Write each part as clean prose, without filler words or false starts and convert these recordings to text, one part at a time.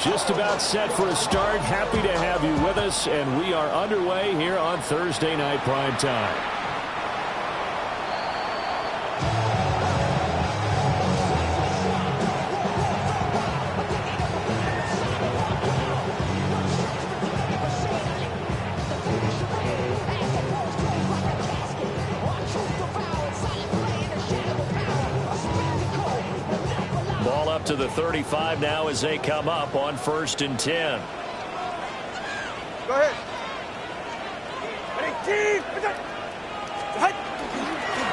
Just about set for a start. Happy to have you with us, and we are underway here on Thursday Night Prime Time. To the 35 now as they come up on 1st and 10. Go ahead.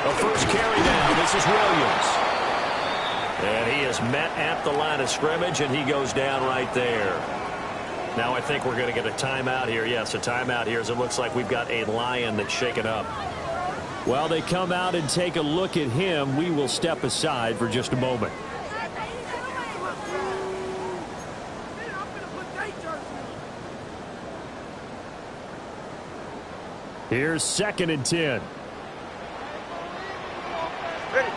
The first carry down. This is Williams. And he is met at the line of scrimmage, and he goes down right there. Now I think we're going to get a timeout here. Yes, a timeout here as it looks like we've got a Lion that's shaken up. While they come out and take a look at him, we will step aside for just a moment. Here's 2nd and 10. Ready.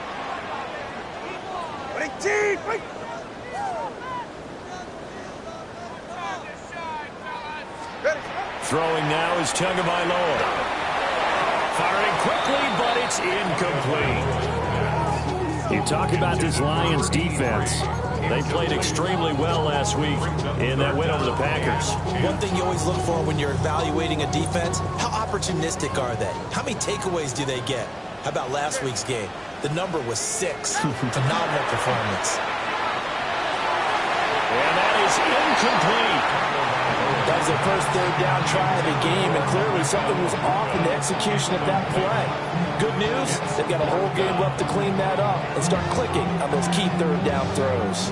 Wait. Ready. Throwing now is Tagovailoa. Firing quickly, but it's incomplete. You talk about this Lions defense. They played extremely well last week in that win over the Packers. One thing you always look for when you're evaluating a defense, how opportunistic are they? How many takeaways do they get? How about last week's game? The number was 6. Phenomenal performance. And that is incomplete. That was their first third down try of the game, and clearly something was off in the execution of that play. Good news, they've got a whole game left to clean that up and start clicking on those key third down throws.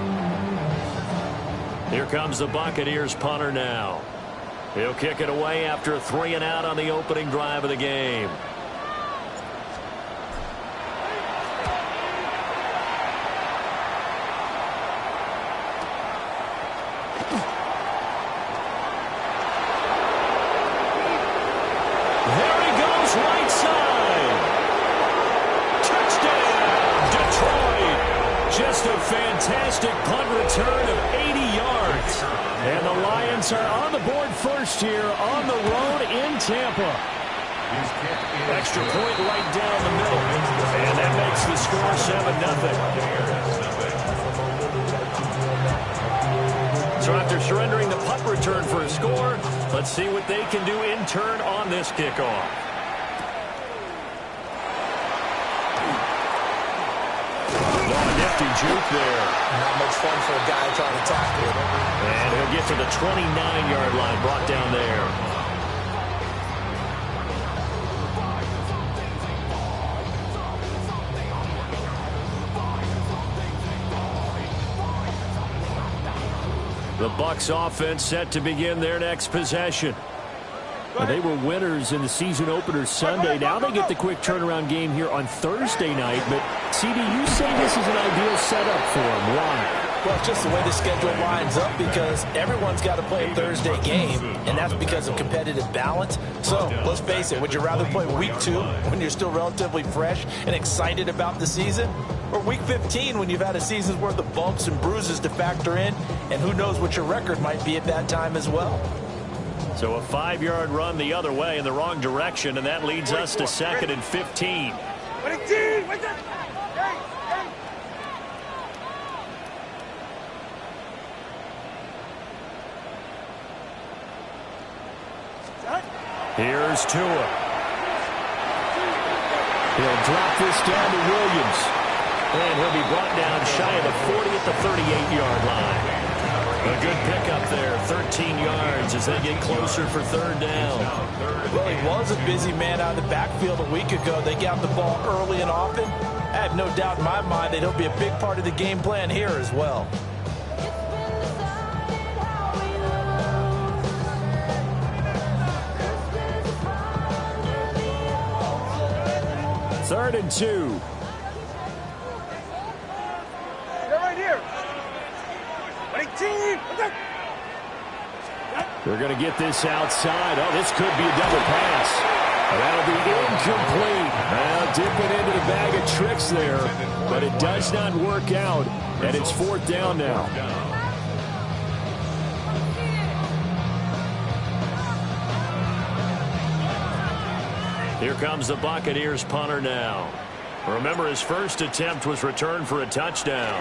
Here comes the Buccaneers punter now. He'll kick it away after a 3 and out on the opening drive of the game. There he goes, right side. Touchdown, Detroit. Just a fantastic punt return of 80 yards. And the Lions are on the board first here on the road in Tampa. Extra point right down the middle. And that makes the score 7-0. So after surrendering the punt return for a score, let's see what they can do in turn on this kickoff. Nifty juke there. Not much fun for a guy trying to tackle it. And he'll get to the 29-yard line, brought down there. The Bucs offense set to begin their next possession. They were winners in the season opener Sunday. Now they get the quick turnaround game here on Thursday night. But, CD, you say this is an ideal setup for them. Why? Well, it's just the way the schedule lines up because everyone's got to play a Thursday game, and that's because of competitive balance. So, let's face it, would you rather play week 2 when you're still relatively fresh and excited about the season? Or week 15 when you've had a season's worth of bumps and bruises to factor in, and who knows what your record might be at that time as well. So a 5-yard run the other way in the wrong direction, and that leads us to 2nd and 15. Here's Tua. He'll drop this down to Williams. And he'll be brought down shy of the 40 at the 38-yard line. A good pickup there, 13 yards as they get closer for 3rd down. Well, he was a busy man out of the backfield a week ago. They got the ball early and often. I have no doubt in my mind that he'll be a big part of the game plan here as well. Third and 2. They're going to get this outside. Oh, this could be a double pass. That'll be incomplete. Now dipping into the bag of tricks there, but it does not work out, and it's 4th down now. Here comes the Buccaneers punter now. Remember, his first attempt was returned for a touchdown.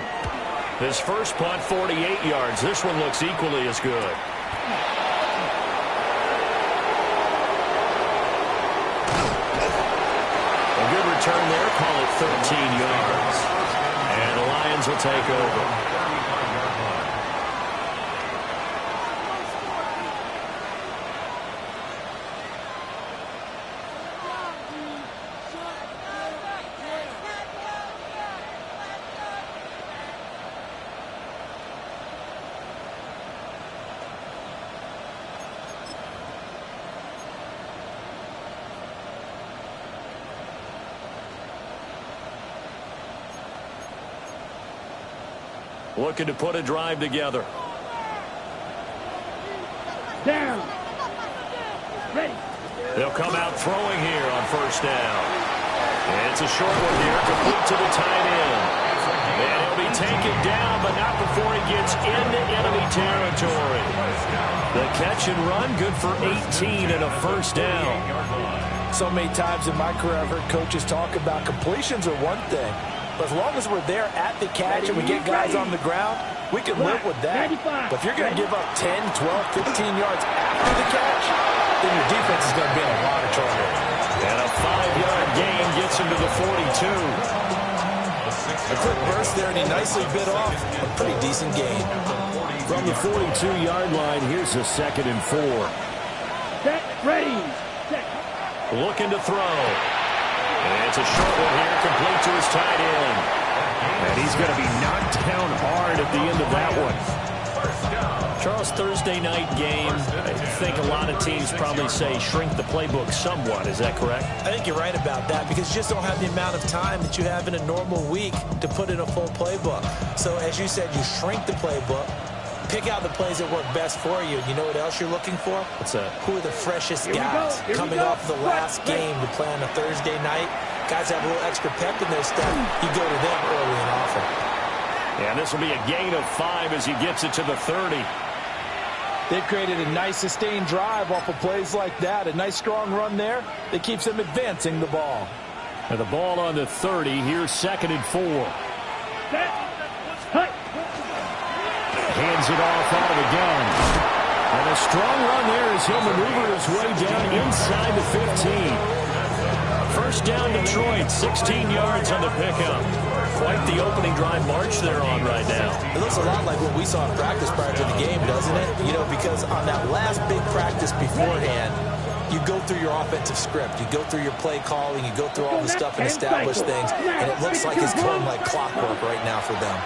His first punt, 48 yards. This one looks equally as good. A good return there, call it 13 yards. And the Lions will take over. Looking to put a drive together. Down. Ready. They'll come out throwing here on first down. And it's a short one here, complete to the tight end. And he'll be taken down, but not before he gets into enemy territory. The catch and run, good for 18 and a first down. So many times in my career, I've heard coaches talk about completions are one thing. But as long as we're there at the catch and we get guys on the ground, we can live with that. But if you're going to give up 10, 12, 15 yards after the catch, then your defense is going to be in a lot of trouble. And a 5-yard gain gets him to the 42. A quick burst there, and he nicely bit off a pretty decent gain. From the 42-yard line, here's a 2nd and 4. Set. Ready. Set. Looking to throw. And it's a short one here, complete to his tight end. And he's going to be knocked down hard at the end of that one. Charles, Thursday night game, I think a lot of teams probably say shrink the playbook somewhat. Is that correct? I think you're right about that because you just don't have the amount of time that you have in a normal week to put in a full playbook. So as you said, you shrink the playbook, pick out the plays that work best for you. You know what else you're looking for? What's that? Who are the freshest guys coming off the last game to play on a Thursday night? Guys have a little extra pep in their step. You go to them early and often. And this will be a gain of 5 as he gets it to the 30. They've created a nice sustained drive off of plays like that. A nice strong run there that keeps them advancing the ball. And the ball on the 30. Here's 2nd and 4. Set. Hut. Hands it off out of the gun. And a strong run there as he'll maneuver his way down inside the 15. First down Detroit, 16 yards on the pickup. Quite the opening drive march they're on right now. It looks a lot like what we saw in practice prior to the game, doesn't it? You know, because on that last big practice beforehand, you go through your offensive script. You go through your play calling. You go through all the stuff and establish things. And it looks like it's going like clockwork right now for them.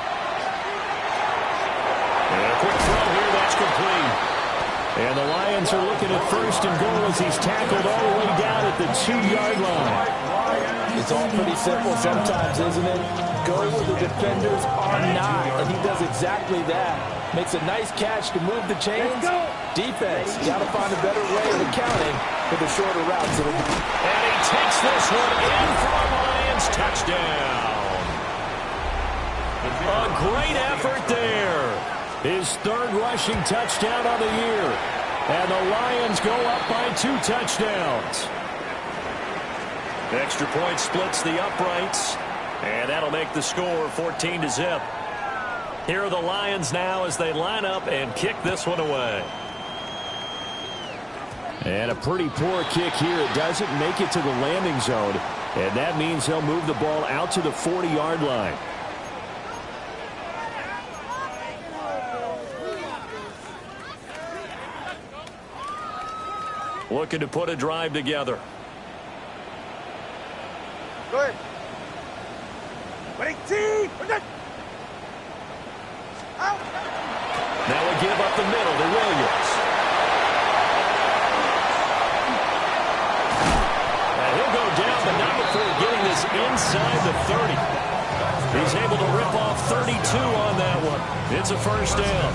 And a quick throw here, that's complete. And the Lions are looking at 1st and goal as he's tackled all the way down at the 2-yard line. It's all pretty simple sometimes, isn't it? Go where the defenders are not, and he does exactly that. Makes a nice catch to move the chains. Defense, got to find a better way of accounting for the shorter routes. And he takes this one in for a Lions touchdown. A great effort there. His 3rd rushing touchdown of the year. And the Lions go up by 2 touchdowns. Extra point splits the uprights. And that'll make the score 14-0. Here are the Lions now as they line up and kick this one away. And a pretty poor kick here. It doesn't make it to the landing zone. And that means they'll move the ball out to the 40-yard line. Looking to put a drive together. Go ahead. Ready, team. Out. Now we give up the middle to Williams. And he'll go down, but not before getting this inside the 30. He's able to rip off 32 on that one. It's a first down.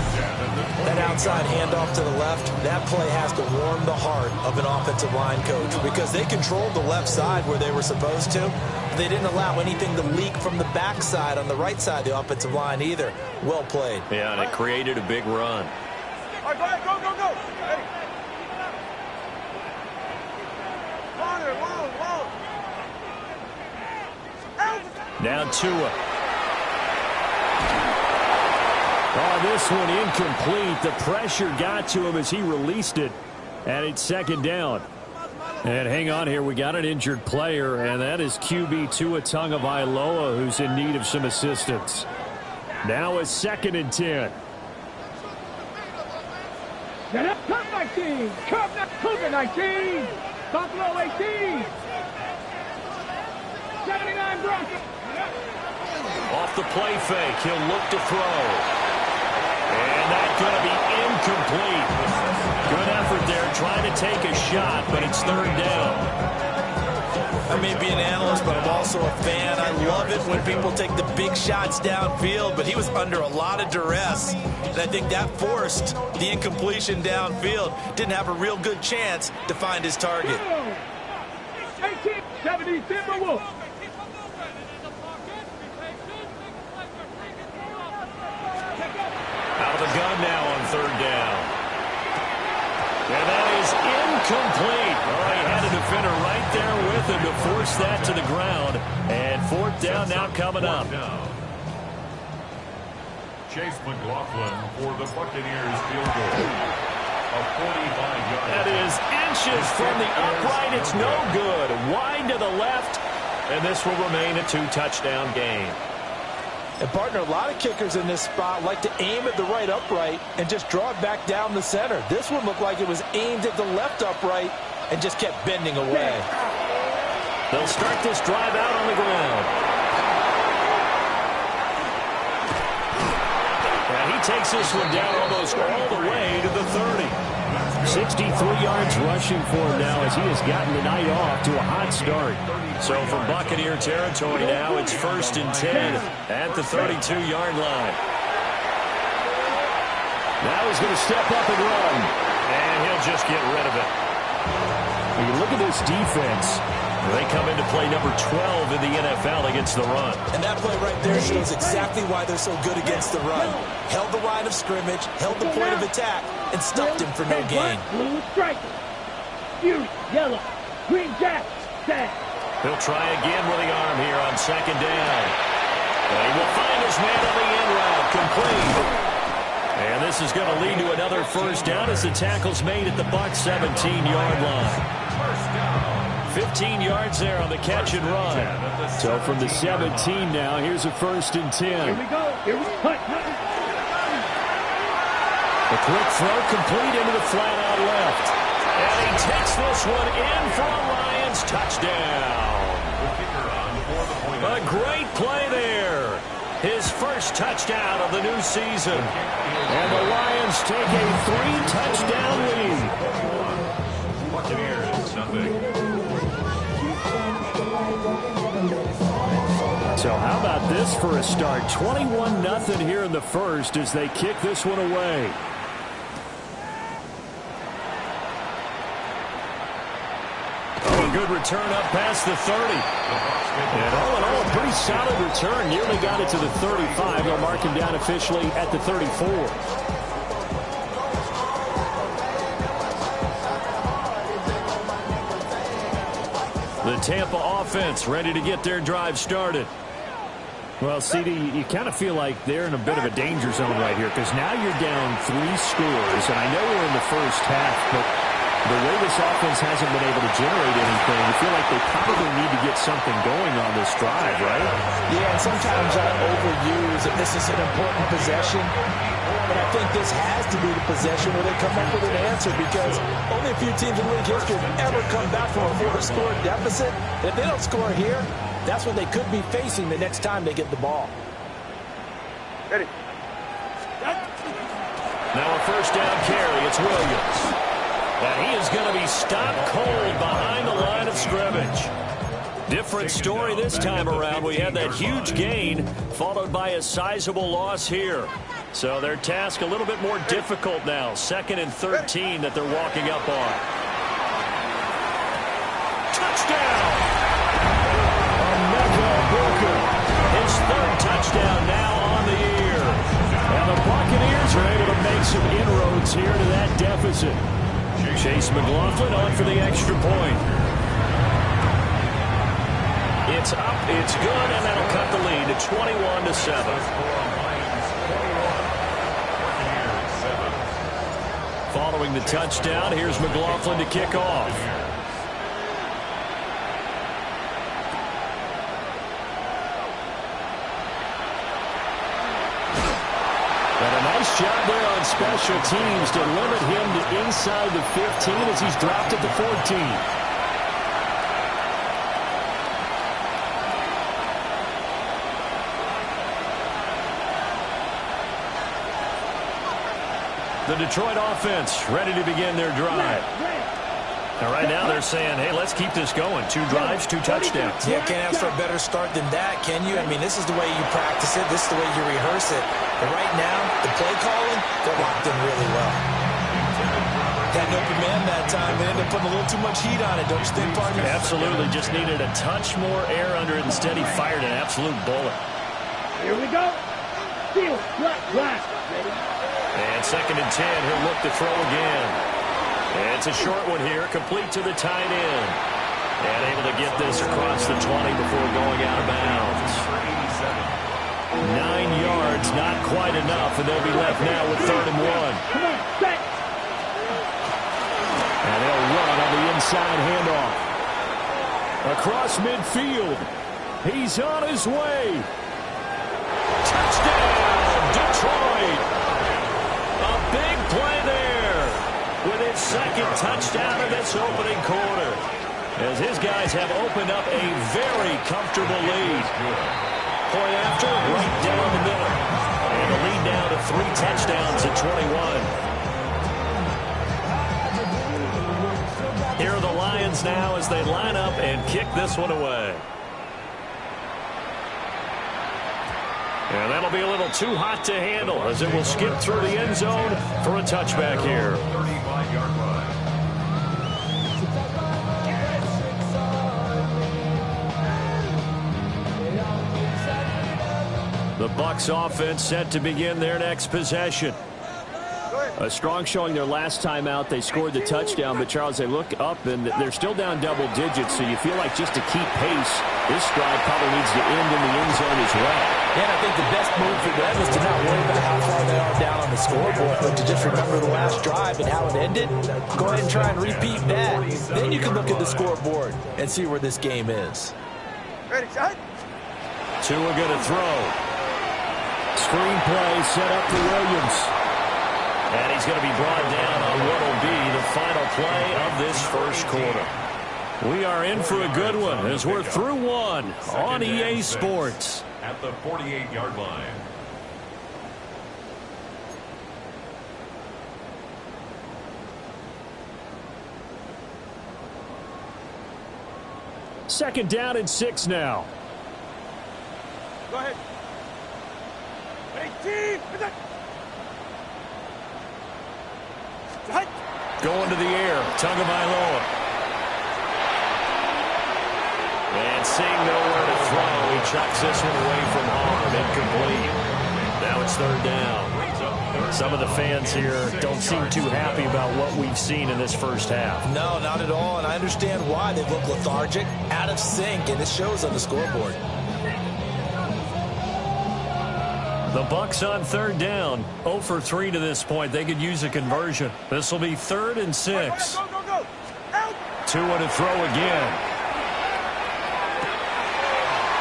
That outside handoff to the left, that play has to warm the heart of an offensive line coach because they controlled the left side where they were supposed to. They didn't allow anything to leak from the backside on the right side of the offensive line either. Well played. Yeah, and it created a big run. All right, go ahead, go. Ready. On it. Now Tua. Oh, this one incomplete. The pressure got to him as he released it. And it's second down. And hang on here. We got an injured player, and that is QB Tua Tagovailoa, who's in need of some assistance. Now it's 2nd and 10. Come 19. Come Cougar 19. Buffalo 18. 79 Broncos. Off the play fake. He'll look to throw. And that's going to be incomplete. Good effort there trying to take a shot, but it's 3rd down. I may be an analyst, but I'm also a fan. I love it when people take the big shots downfield, but he was under a lot of duress. And I think that forced the incompletion downfield. Didn't have a real good chance to find his target. 18-70 Timberwolves. Out of the gun now on 3rd down. And that is incomplete. Oh, he had a defender right there with him to force that to the ground. And 4th down now coming up. Chase McLaughlin for the Buccaneers field goal. A 45-yard. That is inches from the upright. It's no good. Wide to the left. And this will remain a 2-touchdown game. And, partner, a lot of kickers in this spot like to aim at the right upright and just draw it back down the center. This one looked like it was aimed at the left upright and just kept bending away. They'll start this drive out on the ground. And he takes this one down almost all the way to the 30. 63 yards rushing for him now as he has gotten the night off to a hot start. So from Buccaneer territory now, it's 1st and 10 at the 32-yard line. Now he's going to step up and run. And he'll just get rid of it. When you look at this defense, they come into play number 12 in the NFL against the run. And that play right there shows exactly why they're so good against the run. Held the line of scrimmage, held the point of attack, and stuffed him for no gain. Blue striker. Fury, yellow, green jacket, tag. He'll try again with the arm here on 2nd down. And he will find his man on the in route, complete. And this is going to lead to another 1st down as the tackle's made at the Bucs 17-yard line. 15 yards there on the catch and run. So from the 17 now, here's a 1st and 10. Here we go. Here we go. The quick throw complete into the flat out left. And he takes this one in for a Lions touchdown. A great play there. His first touchdown of the new season. And the Lions take a 3-touchdown lead. Buccaneers, nothing. So how about this for a start? 21-0 here in the first as they kick this one away. Oh, a good return up past the 30. And all in all, a pretty solid return. Nearly got it to the 35. They'll mark him down officially at the 34. The Tampa offense ready to get their drive started. Well, CD, you kind of feel like they're in a bit of a danger zone right here because now you're down 3 scores. And I know we're in the first half, but the way this offense hasn't been able to generate anything, you feel like they probably need to get something going on this drive, right? Yeah, and sometimes I overuse that this is an important possession. But I think this has to be the possession where they come up with an answer because only a few teams in league history have ever come back from a 4-score deficit. And if they don't score here, that's what they could be facing the next time they get the ball. Ready. Now a 1st down carry. It's Williams. And he is going to be stopped cold behind the line of scrimmage. Different story this time around. We had that huge gain followed by a sizable loss here. So their task a little bit more difficult now. 2nd and 13 that they're walking up on. Touchdown! His 3rd touchdown now on the year. And the Buccaneers are able to make some inroads here to that deficit. Chase McLaughlin on for the extra point. It's up, it's good, and that'll cut the lead to 21-7. Following the touchdown, here's McLaughlin to kick off. And a nice job there on special teams to limit him to inside the 15 as he's dropped at the 14. The Detroit offense ready to begin their drive. And right now they're saying, hey, let's keep this going. 2 drives, 2 touchdowns. Yeah, can't ask for a better start than that, can you? I mean, this is the way you practice it. This is the way you rehearse it. But right now, the play calling, they're locked in really well. Had an open man that time. They ended up putting a little too much heat on it, don't you think, partner? Absolutely. Just needed a touch more air under it. Instead, he fired an absolute bullet. Here we go. Steal, black. Ready? And 2nd and 10, he'll look to throw again. And it's a short one here, complete to the tight end. And able to get this across the 20 before going out of bounds. 9 yards, not quite enough, and they'll be left now with 3rd and 1. Come on, set. And they'll run on the inside handoff. Across midfield. He's on his way. Touchdown, Detroit. A big play there with his 2nd touchdown of this opening quarter, as his guys have opened up a very comfortable lead. Point after, right down the middle. And the lead down to 3 touchdowns at 21. Here are the Lions now as they line up and kick this one away. And that'll be a little too hot to handle as it will skip through the end zone for a touchback here. 35-yard line. The Bucs offense set to begin their next possession. A strong showing their last time out. They scored the touchdown, but Charles, they look up and they're still down double digits, so you feel like just to keep pace, this drive probably needs to end in the end zone as well. And I think the best move for them is to not worry about how far they are down on the scoreboard, but to just remember the last drive and how it ended. Go ahead and try and repeat that. Then you can look at the scoreboard and see where this game is. Ready, shot. Tua going to throw. Screen play set up for Williams. And he's going to be brought down on what will be the final play of this first quarter. We are in for a good one as we're through one on EA Sports. At the 48-yard line. Second down and 6 now. Go ahead. Ready, team. Going to the air. Tagovailoa. And seeing nowhere to throw, he chucks this one away from harm. Incomplete. Now it's 3rd down. Some of the fans here don't seem too happy about what we've seen in this first half. No, not at all, and I understand why. They look lethargic, out of sync, and it shows on the scoreboard. The Bucs on 3rd down. 0 for 3 to this point. They could use a conversion. This will be 3rd and 6. Go. Out. Tua to throw again.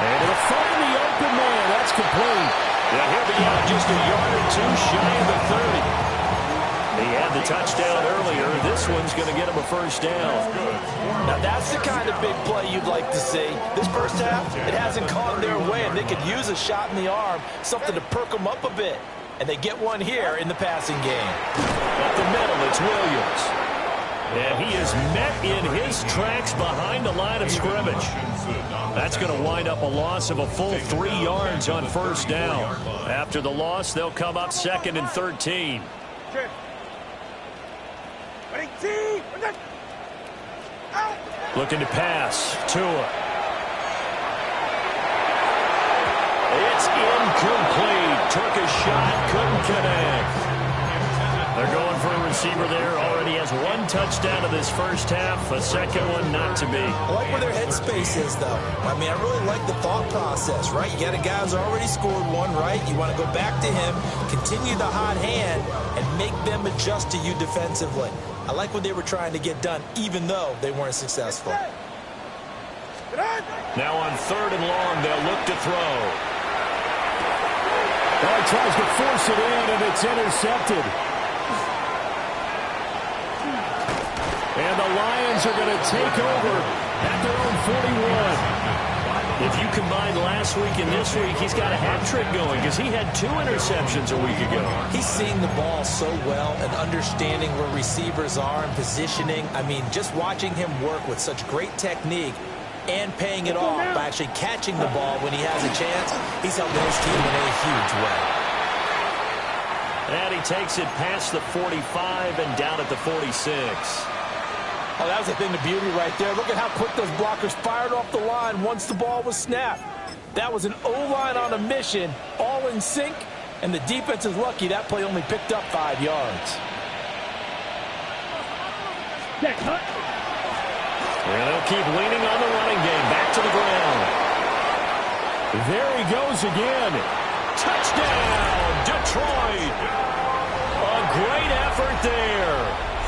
And it'll find the open man. That's complete. Yeah, he'll be out just a yard or 2 shy of the 30. He had the touchdown earlier. This one's going to get him a first down. Now, that's the kind of big play you'd like to see. This first half, it hasn't gone their way, and they could use a shot in the arm, something to perk them up a bit. And they get one here in the passing game. Up the middle, it's Williams. And he is met in his tracks behind the line of scrimmage. That's going to wind up a loss of a full 3 yards on first down. After the loss, they'll come up 2nd and 13. Okay. Ready, team. Out. Looking to pass. Tua. It's incomplete. Took a shot, couldn't connect. They're going for a receiver there already has one touchdown in this first half, a second one not to be. I like where their headspace is, though. I mean, I really like the thought process, right? You got a guy who's already scored one, right? You want to go back to him, continue the hot hand, and make them adjust to you defensively. I like what they were trying to get done, even though they weren't successful. Now on 3rd and long, they'll look to throw. Well, he tries to force it in, and it's intercepted. And the Lions are going to take over at their own 41. If you combine last week and this week, he's got a hat trick going because he had 2 interceptions a week ago. He's seeing the ball so well and understanding where receivers are and positioning. I mean, just watching him work with such great technique and paying it off by actually catching the ball when he has a chance, he's helping his team in a huge way. And he takes it past the 45 and down at the 46. Oh, that was a thing of beauty right there. Look at how quick those blockers fired off the line once the ball was snapped. That was an O-line on a mission, all in sync, and the defense is lucky that play only picked up 5 yards. And they'll keep leaning on the running game. Back to the ground. There he goes again. Touchdown, Detroit. A great effort there.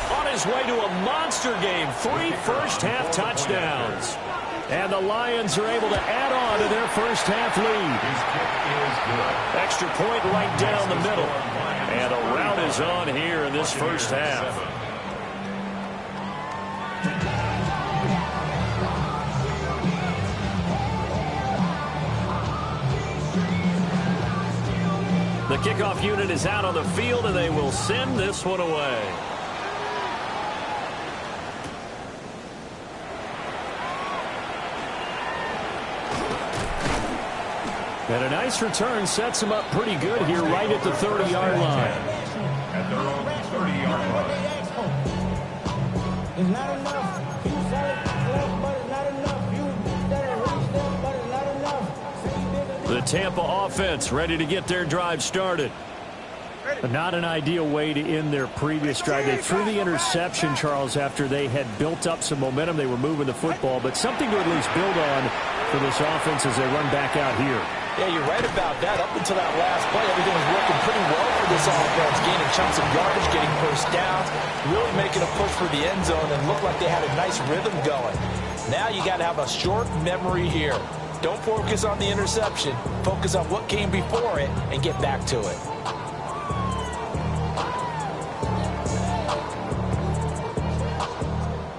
On his way to a monster game. 3 first-half touchdowns. And the Lions are able to add on to their first-half lead. Extra point right down the middle. And a rout is on here in this first half. The kickoff unit is out on the field, and they will send this one away. And a nice return sets him up pretty good here right at the 30-yard line. At their own 30-yard line. It's not enough. You said it, but it's not enough. You said it, reached them, but it's not enough. The Tampa offense ready to get their drive started. Not an ideal way to end their previous drive. They threw the interception, Charles, after they had built up some momentum. They were moving the football, but something to at least build on for this offense as they run back out here. Yeah, you're right about that. Up until that last play, everything was working pretty well for this offense. Gaining chunks of yardage, getting first downs, really making a push for the end zone, and looked like they had a nice rhythm going. Now you got to have a short memory here. Don't focus on the interception. Focus on what came before it and get back to it.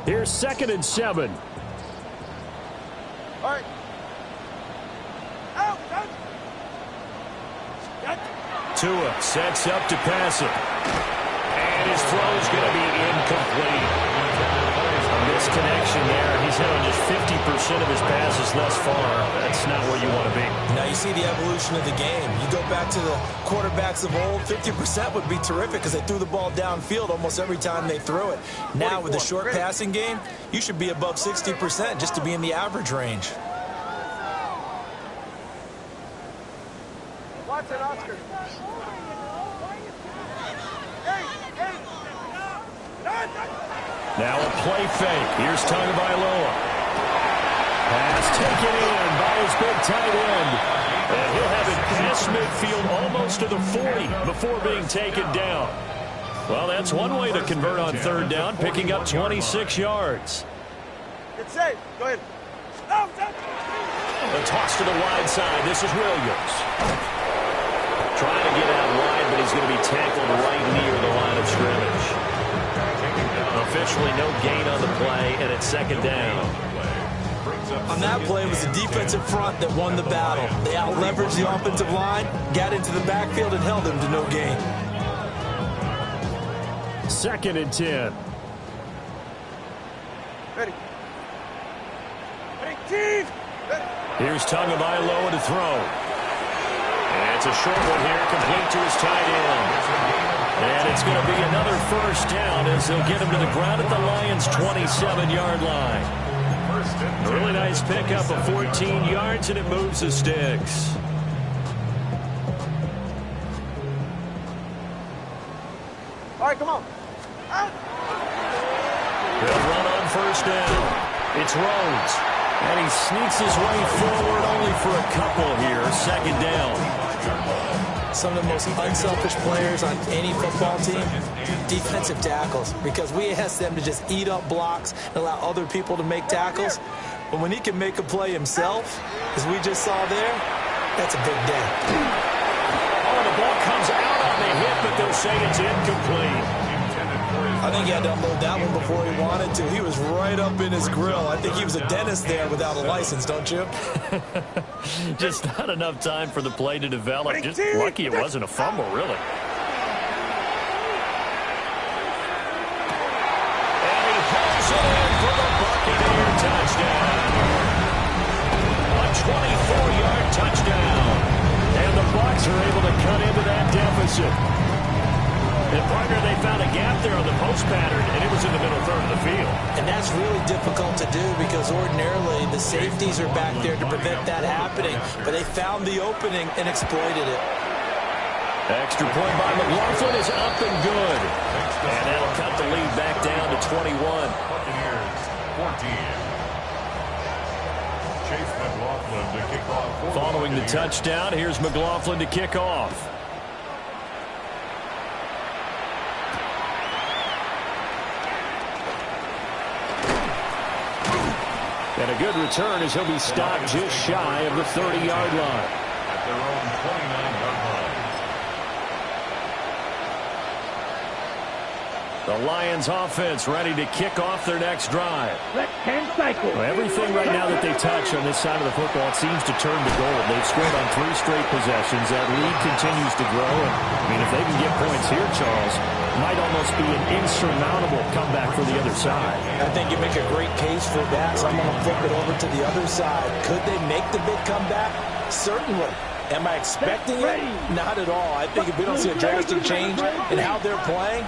Here's 2nd and 7. All right. Out. Tua sets up to pass it. And his throw is going to be incomplete. A misconnection there. He's hit on just 50% of his passes thus far. That's not where you want to be. Now you see the evolution of the game. You go back to the quarterbacks of old, 50% would be terrific because they threw the ball downfield almost every time they threw it. Now with the short passing game, you should be above 60% just to be in the average range. Watch it, Oscar. Now a play fake. Here's Tagovailoa. Pass taken in by his big tight end. And he'll have it past midfield almost to the 40 before being taken down. Well, that's one way to convert on 3rd down, picking up 26 yards. Get safe. Go ahead. Out. A toss to the wide side. This is Williams. Trying to get out wide, but he's going to be tackled right near the line of scrimmage. Officially no gain on the play, and it's 2nd down. On that play, it was the defensive front that won the battle. They out-leveraged the offensive line, got into the backfield, and held them to no gain. 2nd and 10. Ready. Team. Here's Tagovailoa to throw. And it's a short one here, complete to his tight end. And it's going to be another first down as they'll get him to the ground at the Lions' 27-yard line. A really nice pickup of 14 yards, and it moves the sticks. All right, come on. They'll run on first down. It's Rhodes. And he sneaks his way forward only for a couple here. Second down. Some of the most unselfish players on any football team, defensive tackles, because we ask them to just eat up blocks and allow other people to make tackles. But when he can make a play himself, as we just saw there, that's a big day. Oh, the ball comes out on the hit, but they'll say it's incomplete. I think he had to unload that one before he wanted to. He was right up in his grill. I think he was a dentist there without a license, don't you? Just not enough time for the play to develop. Just lucky it wasn't a fumble, really. And he hauls it in for the Buccaneer touchdown. A 24-yard touchdown. And the Bucs are able to cut into that deficit. And partner, they found a gap there on the post pattern, and it was in the middle third of the field. And that's really difficult to do because ordinarily the safeties are back there to prevent that happening. But they found the opening and exploited it. Extra point by McLaughlin is up and good. And that'll cut the lead back down to 21. Buccaneers 14. Chase McLaughlin to kick off. Following the touchdown, here's McLaughlin to kick off. And a good return as he'll be stopped just shy of the 30-yard line. At their own 29-yard line. The Lions offense ready to kick off their next drive. Left-hand cycle. Well, everything right now that they touch on this side of the football, it seems to turn to gold. They've scored on 3 straight possessions. That lead continues to grow. And, I mean, if they can get points here, Charles, it might almost be an insurmountable comeback for the other side. I think you make a great case for that, so I'm going to flip it over to the other side. Could they make the big comeback? Certainly. Am I expecting it? Not at all. I think if we don't see a drastic change in how they're playing,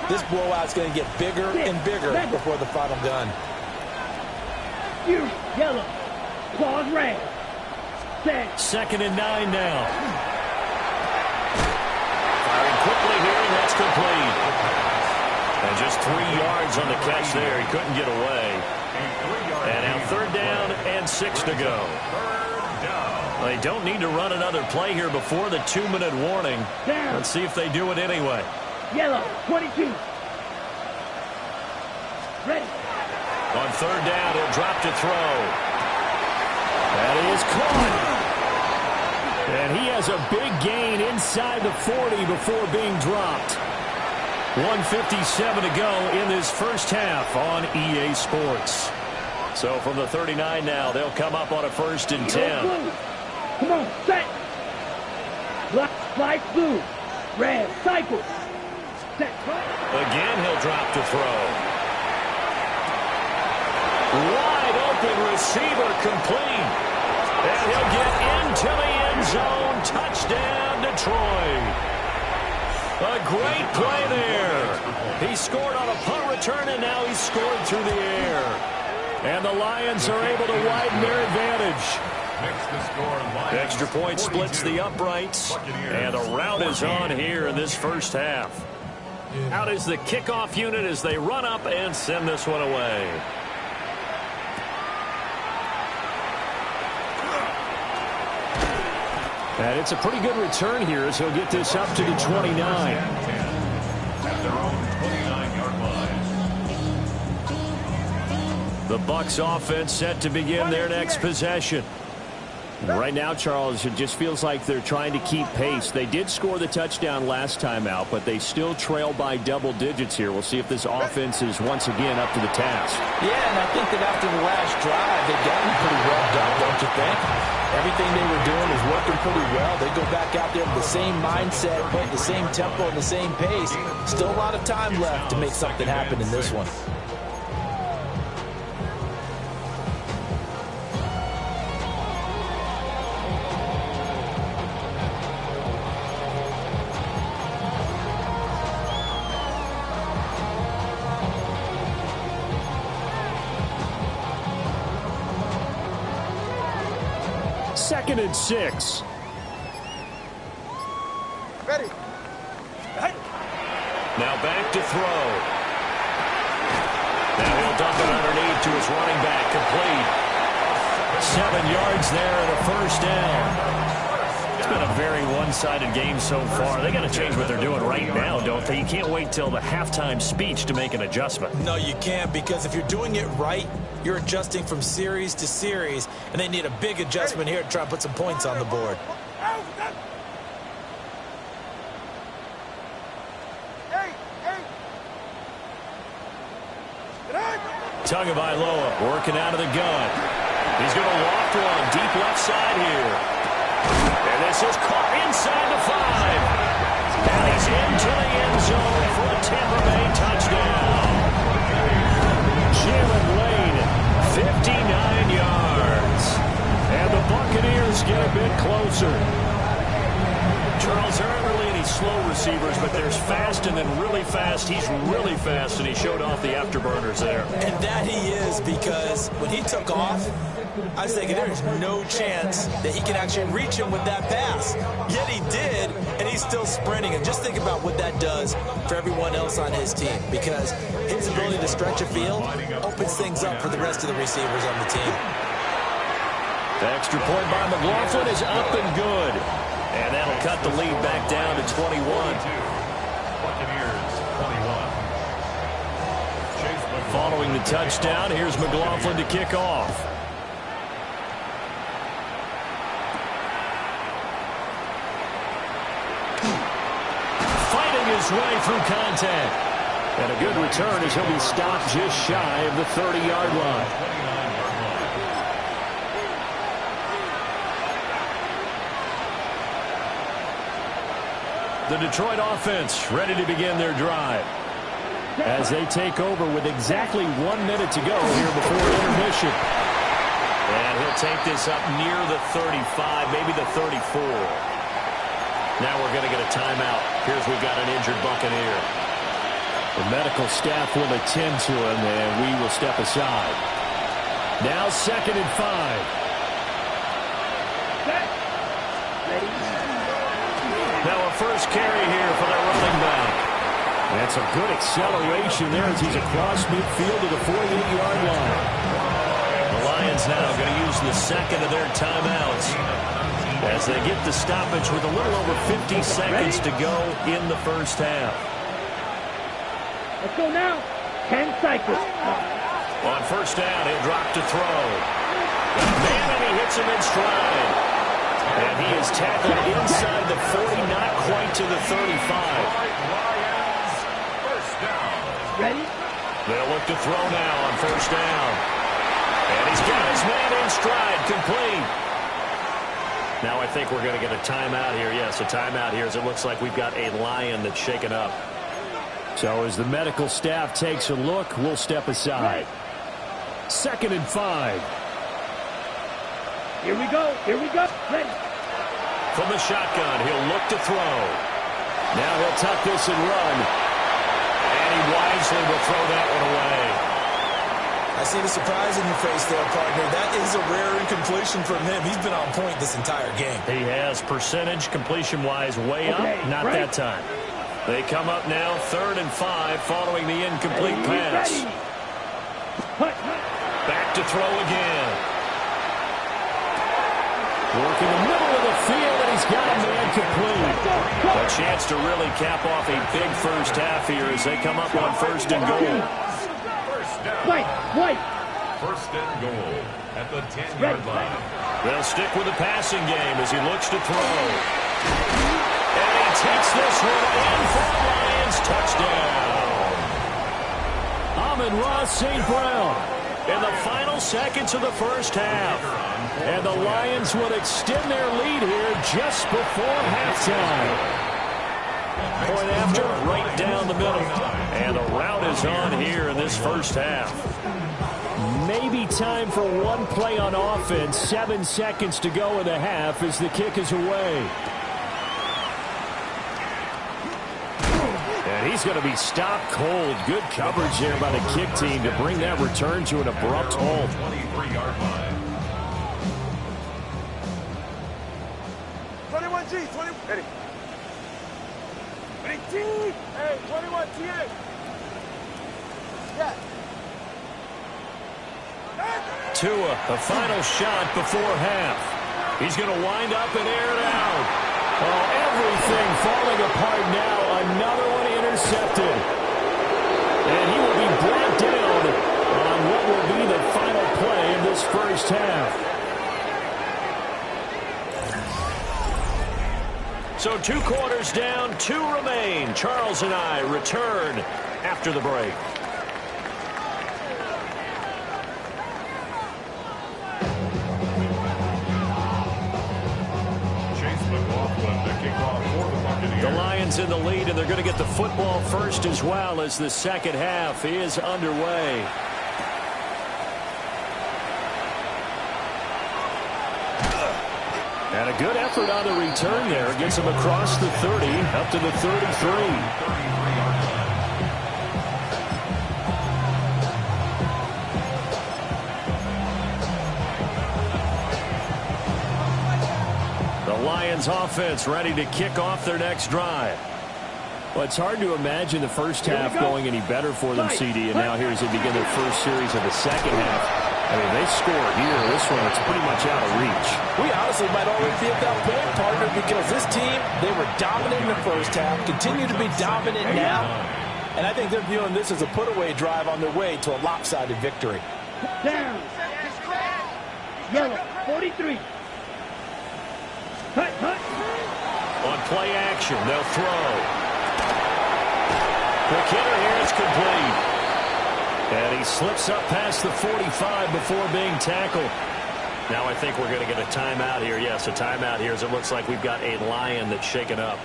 this blowout's going to get bigger and bigger before the final gun. You yellow. Claws red. Set. 2nd and 9 now. Firing quickly here, and that's complete. And just 3 yards on the catch there. He couldn't get away. And now 3rd down and 6 to go. They don't need to run another play here before the 2-minute warning. Let's see if they do it anyway. Yellow. 22. Ready. On 3rd down, he'll drop to throw. That is caught. And he has a big gain inside the 40 before being dropped. 1:57 to go in this first half on EA Sports. So from the 39 now, they'll come up on a 1st and 10. Come on, set. Light blue. Red. Cycle. Set. Again, he'll drop to throw. Wide open receiver complete. And he'll get into the end zone. Touchdown, Detroit. A great play there. He scored on a punt return, and now he's scored through the air. And the Lions are able to widen their advantage. Extra point splits the uprights. And a rout is on here in this first half. Out is the kickoff unit as they run up and send this one away. And it's a pretty good return here as he'll get this up to the 29. At their own 29-yard line. The Bucs offense set to begin their next possession. Right now, Charles, it just feels like they're trying to keep pace. They did score the touchdown last time out, but they still trail by double digits here. We'll see if this offense is once again up to the task. Yeah, and I think that after the last drive, they've gotten pretty well done, don't you think? Everything they were doing was working pretty well. They go back out there with the same mindset, playing the same tempo and the same pace. Still a lot of time left to make something happen in this one. Second and 6. Ready. Now back to throw. Now he'll dump it underneath to his running back, complete. 7 yards there and a first down. It's been a very one-sided game so far. They got to change what they're doing right now, don't they? You can't wait till the halftime speech to make an adjustment. No, you can't, because if you're doing it right, you're adjusting from series to series, and they need a big adjustment here to try and put some points on the board. Tagovailoa working out of the gun. He's going to loft one deep left side here. And this is caught inside the 5. And he's into the end zone for a Tampa Bay touchdown. Jalen Lane, 59 yards. And the Buccaneers get a bit closer. Charles, there aren't really any slow receivers, but there's fast and then really fast. He's really fast, and he showed off the afterburners there. And that he is, because when he took off, I was thinking there's no chance that he can actually reach him with that pass. Yet he did, and he's still sprinting. And just think about what that does for everyone else on his team, because his ability to stretch a field opens things up for the rest of the receivers on the team. The extra point by McLaughlin is up and good. And that'll cut the lead back down to 21. Buccaneers 21. Following the touchdown, here's McLaughlin to kick off. Fighting his way through contact. And a good return as he'll be stopped just shy of the 30-yard line. The Detroit offense ready to begin their drive as they take over with exactly 1 minute to go here before intermission. And he'll take this up near the 35, maybe the 34. Now we're going to get a timeout. Here's we've got an injured Buccaneer. The medical staff will attend to him, and we will step aside. Now 2nd and 5. Now a first carry here for the running back. That's a good acceleration there as he's across midfield to the 48-yard line. The Lions now going to use the second of their timeouts as they get the stoppage with a little over 50 seconds to go in the first half. Let's go now. 10 seconds. On first down, he'll drop to throw. Man, and he hits him in stride. And he is tackled inside the 40, not quite to the 35. Ready? They'll look to throw now on first down. And he's got his man in stride, complete. Now I think we're going to get a timeout here. Yes, a timeout here as it looks like we've got a Lion that's shaken up. So as the medical staff takes a look, we'll step aside. 2nd and 5. Here we go. Here we go. Ready. From the shotgun, he'll look to throw. Now he'll tuck this and run. And he wisely will throw that one away. I see the surprise in your face there, partner. That is a rare incompletion from him. He's been on point this entire game. He has percentage completion-wise way up. Not that time. They come up now 3rd and 5 following the incomplete pass. Back to throw again. Working the middle of the field, and he's got a man complete. A chance to really cap off a big first half here as they come up on 1st and goal. Wait. 1st and goal at the 10-yard line. They'll stick with the passing game as he looks to throw. And he takes this one in for the Lions touchdown. Amon-Ra St. Brown in the final seconds of the first half. And the Lions will extend their lead here just before halftime. Point after, right down the middle. And the route is on here in this first half. Maybe time for one play on offense. 7 seconds to go in the half as the kick is away. And he's going to be stopped cold. Good coverage there by the kick team to bring that return to an abrupt halt. 23-yard line. 21G, 20. Ready. 20T. Hey, 21 TA. Yeah. Tua, the final shot before half. He's going to wind up and air it out. Oh, everything falling apart now. Another one intercepted. And he will be brought down on what will be the final play of this first half. So 2 quarters down, 2 remain. Charles and I return after the break. The Lions in the lead, and they're going to get the football first as well as the second half is underway. And a good effort on the return there. Gets him across the 30, up to the 33. Lions offense ready to kick off their next drive. Well, it's hard to imagine the first half going any better for them, CD, and now here as they begin their first series of the second half. I mean, they score here. This one, it's pretty much out of reach. We honestly might already be at that point, partner, because this team, they were dominant in the first half, continue to be dominant now, and I think they're viewing this as a put-away drive on their way to a lopsided victory. Down. Yellow, 43. Hut, hut. On play action, they'll throw. Quick hitter here, it's complete. And he slips up past the 45 before being tackled. Now I think we're going to get a timeout here. Yes, a timeout here as it looks like we've got a Lion that's shaken up.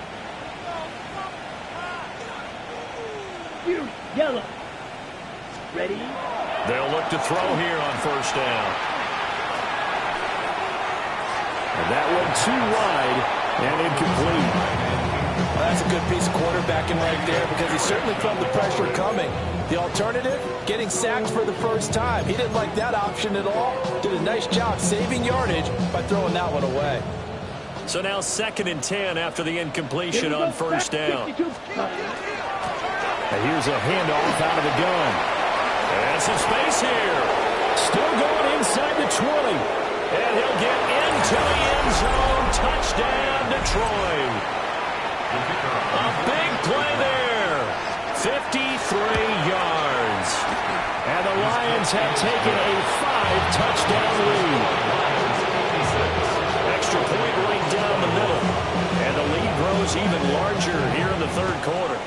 Yellow. Ready? They'll look to throw here on first down. And that one too wide and incomplete. Well, that's a good piece of quarterbacking right there because he certainly felt the pressure coming. The alternative, getting sacked for the first time. He didn't like that option at all. Did a nice job saving yardage by throwing that one away. So now 2nd and 10 after the incompletion on first down. And here's a handoff out of the gun. And some space here. Still going inside the 20. And he'll get into the end zone. Touchdown, Detroit. A big play there. 53 yards. And the Lions have taken a 5-touchdown lead. Extra point right down the middle. And the lead grows even larger here in the third quarter.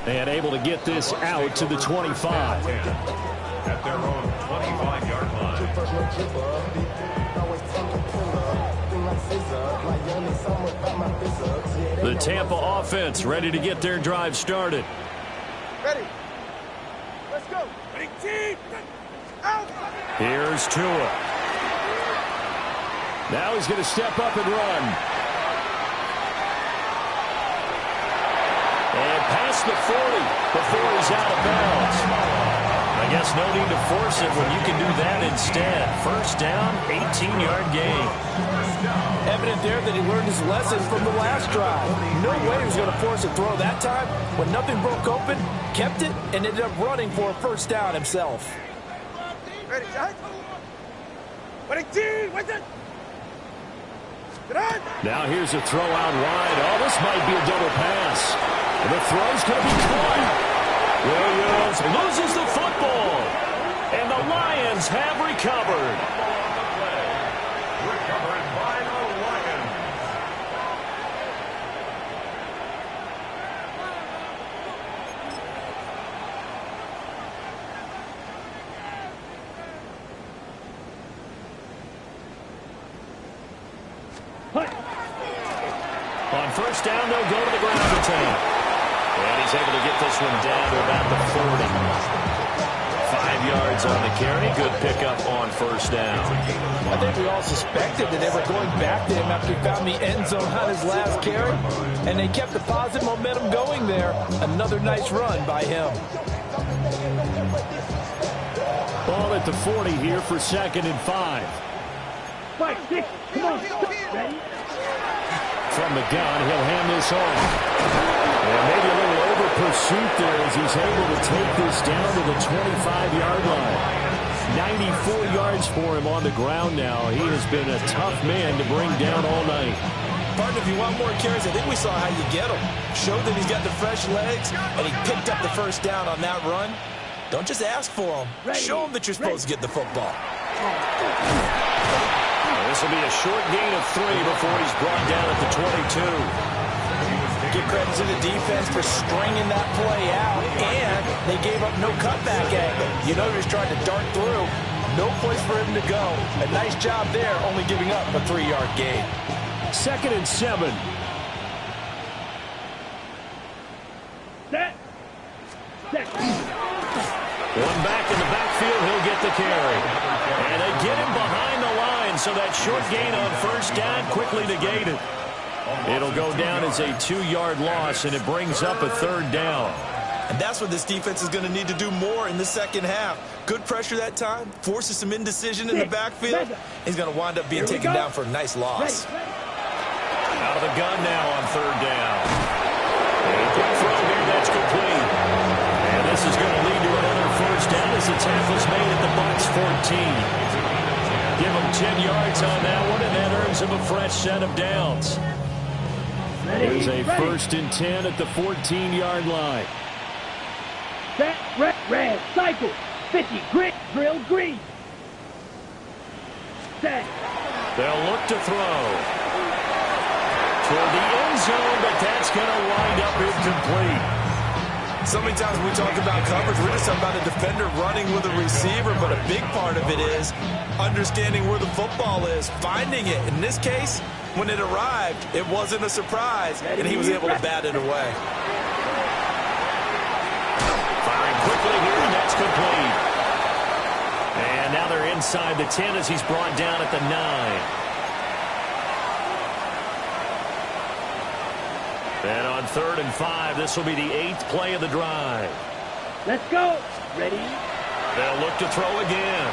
And able to get this out to the 25. At their own 25-yard line. The Tampa offense ready to get their drive started. Ready. Let's go. Out. Here's Tua. Now he's going to step up and run. And past the 40 before he's out of bounds. I guess no need to force it when you can do that instead. First down, 18-yard gain. Evident there that he learned his lesson from the last drive. No way he was going to force a throw that time. When nothing broke open, kept it, and ended up running for a first down himself. Ready, John? What's it? Now here's a throw out wide. Oh, this might be a double pass. And the throw's going to be caught. Williams loses the football. And the Lions have recovered. Recovered by the Lions. On first down, they'll go to the ground attack. And he's able to get this one down to about the 40. 5 yards on the carry. Good pickup on first down. I think we all suspected that they were going back to him after he found the end zone on his last carry. And they kept the positive momentum going there. Another nice run by him. Ball at the 40 here for 2nd and 5. 5, 6, come on, ready? From the gun, he'll hand this off. And maybe a little over pursuit there as he's able to take this down to the 25-yard line. 94 yards for him on the ground now. He has been a tough man to bring down all night. Partner, if you want more carries, I think we saw how you get him. Showed that he's got the fresh legs, and he picked up the first down on that run. Don't just ask for him. Show him that you're supposed to get the football. This will be a short gain of 3 before he's brought down at the 22. Give credit to the defense for stringing that play out, and they gave up no cutback angle. You know he was trying to dart through. No place for him to go. A nice job there, only giving up a 3-yard gain. 2nd and 7. Set. One back in the backfield, he'll get the carry. And they get him behind the line, so that short gain on first down quickly negated. It'll go down as a 2-yard loss, and it brings up a 3rd down. And that's what this defense is going to need to do more in the second half. Good pressure that time, forces some indecision in the backfield. He's going to wind up being taken down for a nice loss. Out of the gun now on 3rd down. A quick throw here, that's complete. And this is going to lead to another first down as the tackle's made at the Bucs 14. Give him 10 yards on that one, and that earns him a fresh set of downs. There's a 1st and 10 at the 14-yard line. Set, red, cycle, 50, grit, drill, green. Set. They'll look to throw. Toward the end zone, but that's going to wind up incomplete. So many times when we talk about coverage, we're just talking about a defender running with a receiver, but a big part of it is understanding where the football is, finding it. In this case, when it arrived, it wasn't a surprise, and he was able to bat it away. Firing quickly here, and that's complete. And now they're inside the 10 as he's brought down at the 9. And on 3rd and 5, this will be the 8th play of the drive. Let's go. Ready? They'll look to throw again.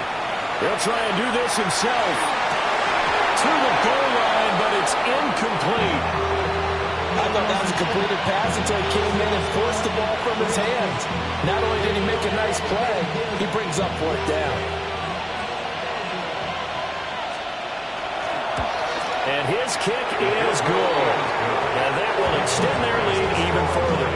He'll try and do this himself. To the goal line, but it's incomplete. I thought that was a completed pass until he came in and forced the ball from his hands. Not only did he make a nice play, he brings up 4th down. And his kick is good. And that will extend their lead even further.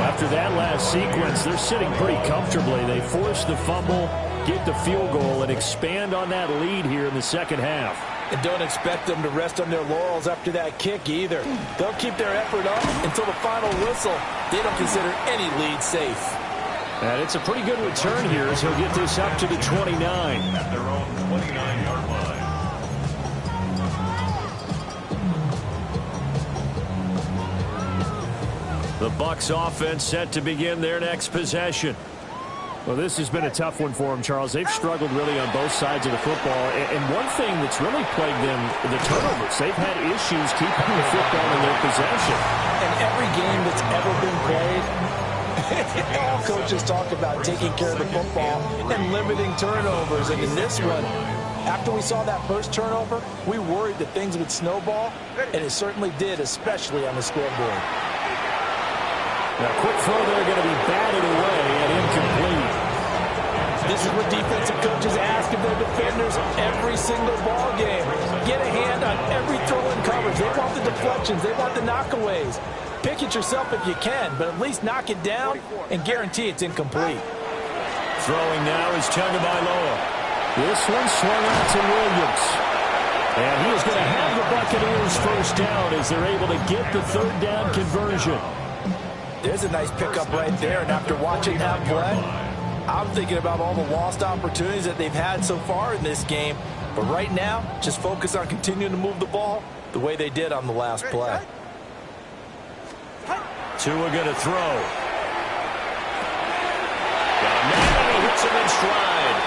After that last sequence, they're sitting pretty comfortably. They force the fumble, get the field goal, and expand on that lead here in the second half. And don't expect them to rest on their laurels after that kick either. They'll keep their effort up until the final whistle. They don't consider any lead safe. And it's a pretty good return here as he'll get this up to the 29. At their own 29-yard line. The Bucs offense set to begin their next possession. Well, this has been a tough one for them, Charles. They've struggled really on both sides of the football. And one thing that's really plagued them, the turnovers. They've had issues keeping the football in their possession. And every game that's ever been played, all coaches talk about taking care of the football and limiting turnovers. And in this one, after we saw that first turnover, we worried that things would snowball, and it certainly did, especially on the scoreboard. Now, quick throw there, going to be batted away and incomplete. This is what defensive coaches ask of their defenders every single ball game. Get a hand on every throw in coverage. They want the deflections. They want the knockaways. Pick it yourself if you can, but at least knock it down and guarantee it's incomplete. Throwing now is Tagovailoa. This one swung out to Williams. And he is going to have the Buccaneers first down as they're able to get the 3rd down conversion. There's a nice pickup right there, and after watching that play, I'm thinking about all the lost opportunities that they've had so far in this game. But right now, just focus on continuing to move the ball the way they did on the last play. Tua going to throw. Got a man, and he hits him in stride.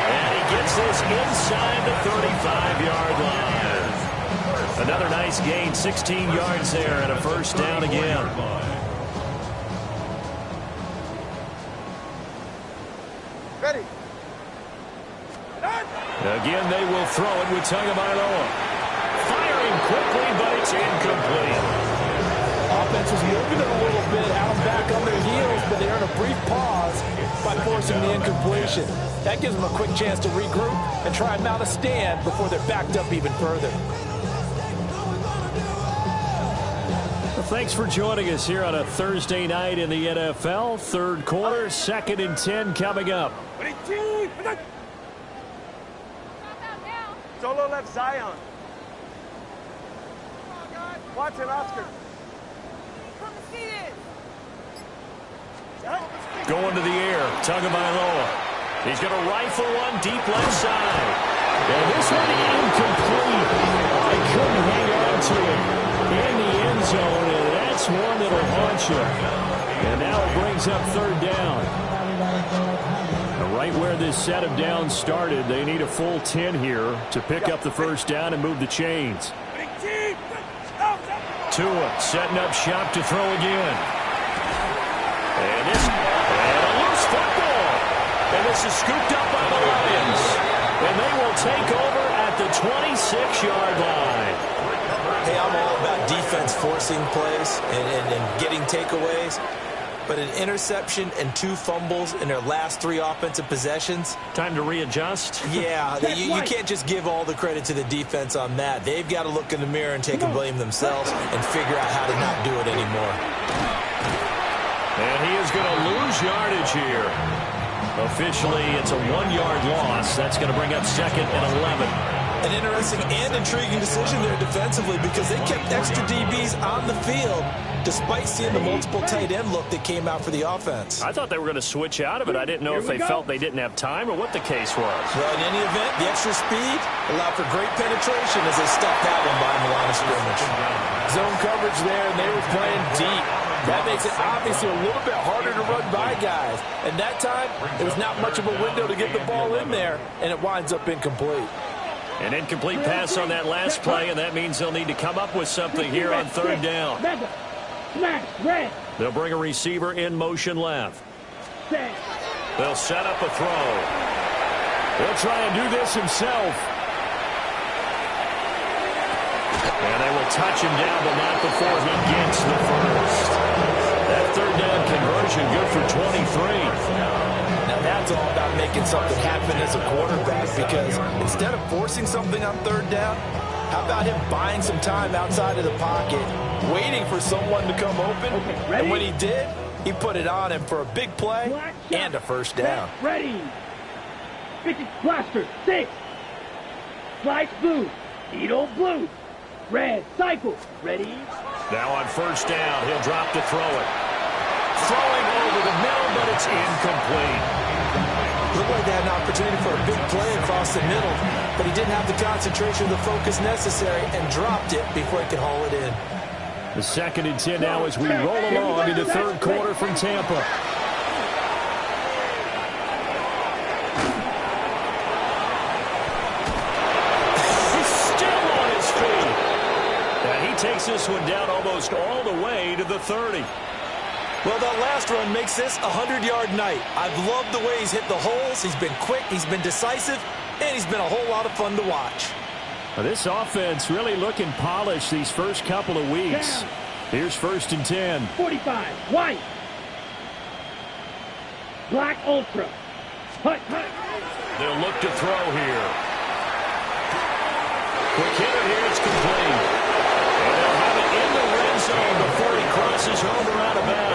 And he gets this inside the 35-yard line. Another nice gain, 16 yards there, and a first down again. Ready. Again, they will throw it with Tagovailoa. Firing quickly, but it's incomplete. offense was moving it a little bit, had them back on their heels, but they earned a brief pause by forcing the incompletion. That gives them a quick chance to regroup and try and mount a stand before they're backed up even further. Well, thanks for joining us here on a Thursday night in the NFL. Third quarter, 2nd and 10 coming up. Solo left Zion. Watch it, Oscar. Going to the air, Tagovailoa. He's going to rifle one deep left side. And this one incomplete. They couldn't hang on to it in the end zone, and that's one that'll haunt you. And now it brings up 3rd down. And right where this set of downs started, they need a full 10 here to pick up the 1st down and move the chains. Tua setting up shop to throw again. And a loose football. And this is scooped up by the Lions. And they will take over at the 26-yard line. Hey, I'm all about defense forcing plays and getting takeaways. But an interception and 2 fumbles in their last 3 offensive possessions. Time to readjust. Yeah, you can't just give all the credit to the defense on that. They've got to look in the mirror and take a blame themselves and figure out how to not do it anymore. And he is going to lose yardage here. Officially, it's a 1-yard loss. That's going to bring up 2nd and 11. An interesting and intriguing decision there defensively because they kept extra DBs on the field despite seeing the multiple tight end look that came out for the offense. I thought they were going to switch out of it. I didn't know if they felt they didn't have time or what the case was. Well, in any event, the extra speed allowed for great penetration as they stuffed that one behind the line of scrimmage. Zone coverage there, and they were playing deep. That makes it obviously a little bit harder to run by guys. And that time, there was not much of a window to get the ball in there, and it winds up incomplete. An incomplete pass on that last play, and that means they'll need to come up with something here on 3rd down. They'll bring a receiver in motion left. They'll set up a throw. He'll try and do this himself. And they will touch him down, but not before he gets the first. That 3rd down conversion good for 23. Now that's all about making something happen as a quarterback because instead of forcing something on 3rd down, how about him buying some time outside of the pocket, waiting for someone to come open, and when he did, he put it on him for a big play and a 1st down. Ready. Blaster. 6. Slice blue. Needle blue. Red. Cycle. Ready. Now on 1st down, he'll drop to throw it. Throwing over the middle, but it's incomplete. Looked like they had an opportunity for a big play across the middle, but he didn't have the concentration or the focus necessary and dropped it before he could haul it in. The 2nd and 10 now as we roll along into 3rd quarter from Tampa. He's still on his feet. And he takes this one down almost all the way to the 30. Well, that last run makes this a 100-yard night. I've loved the way he's hit the holes. He's been quick, he's been decisive, and he's been a whole lot of fun to watch. Well, this offense really looking polished these first couple of weeks. Here's 1st and 10. 45. White. Black Ultra. Hut. They'll look to throw here. Quick hitter here, it's complete. And they'll have it in the red zone before he crosses over out of bounds.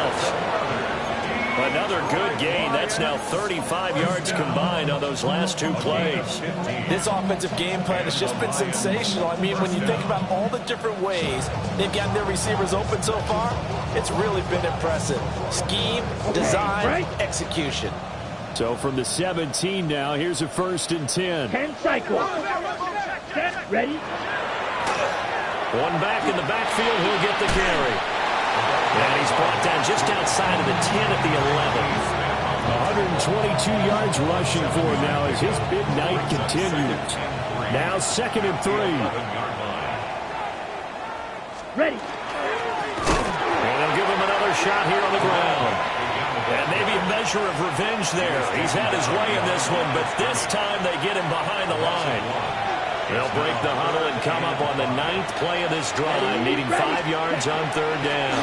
Another good gain. That's now 35 yards combined on those last 2 plays. This offensive game plan has just been sensational. I mean, when you think about all the different ways they've gotten their receivers open so far, it's really been impressive. Scheme, design, execution. So from the 17 now, here's a 1st and 10. 10 cycle. Set. Ready. One back in the backfield, he'll get the carry. And he's brought down just outside of the 10 at the 11. 122 yards rushing for him now as his big night continues. Now 2nd and 3. Ready. And they'll give him another shot here on the ground. And maybe a measure of revenge there. He's had his way in this one, but this time they get him behind the line. They'll break the huddle and come up on the 9th play of this drive, needing 5 yards on 3rd down.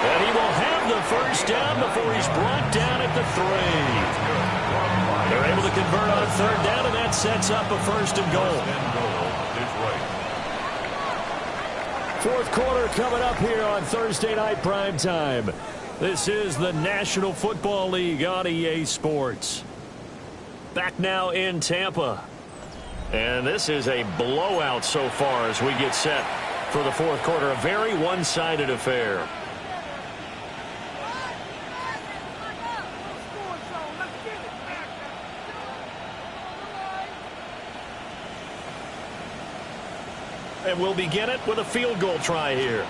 And he will have the first down before he's brought down at the 3. They're able to convert on 3rd down, and that sets up a 1st and goal. 4th quarter coming up here on Thursday Night Primetime. This is the National Football League on EA Sports. Back now in Tampa. And this is a blowout so far as we get set for the 4th quarter. A very one-sided affair. And we'll begin it with a field goal try here.